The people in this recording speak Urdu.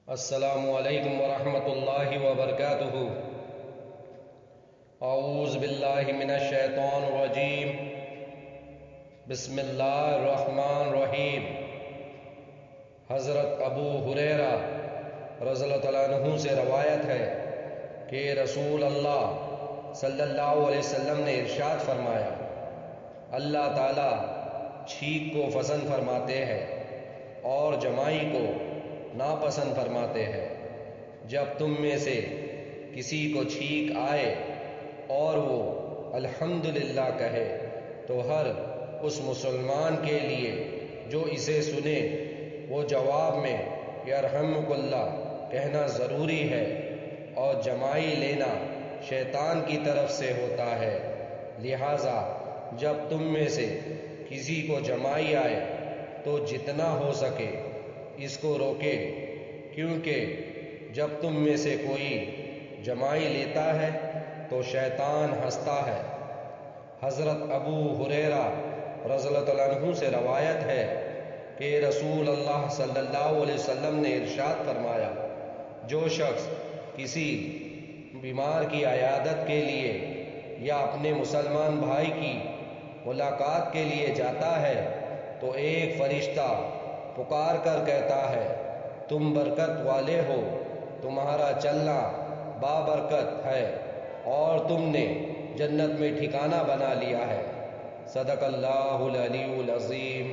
السلام علیکم ورحمۃ اللہ وبرکاتہ۔ اعوذ باللہ من الشیطان الرجیم، بسم اللہ الرحمن الرحیم۔ حضرت ابو حریرہ رضی اللہ عنہ سے روایت ہے کہ رسول اللہ صلی اللہ علیہ وسلم نے ارشاد فرمایا، اللہ تعالیٰ چھینک کو پسند فرماتے ہیں اور جمائی کو ناپسند فرماتے ہیں۔ جب تم میں سے کسی کو چھینک آئے اور وہ الحمدللہ کہے تو ہر اس مسلمان کے لیے جو اسے سنے وہ جواب میں یرحمک اللہ کہنا ضروری ہے، اور جمائی لینا شیطان کی طرف سے ہوتا ہے، لہٰذا جب تم میں سے کسی کو جمائی آئے تو جتنا ہو سکے اس کو روکے، کیونکہ جب تم میں سے کوئی جمائی لیتا ہے تو شیطان ہنستا ہے۔ حضرت ابو حریرہ رضی اللہ عنہ سے روایت ہے کہ رسول اللہ صلی اللہ علیہ وسلم نے ارشاد فرمایا، جو شخص کسی بیمار کی عیادت کے لیے یا اپنے مسلمان بھائی کی ملاقات کے لیے جاتا ہے تو ایک فرشتہ پکار کر کہتا ہے، تم برکت والے ہو، تمہارا چلنا بابرکت ہے اور تم نے جنت میں ٹھکانہ بنا لیا ہے۔ صدق اللہ العلی العظیم۔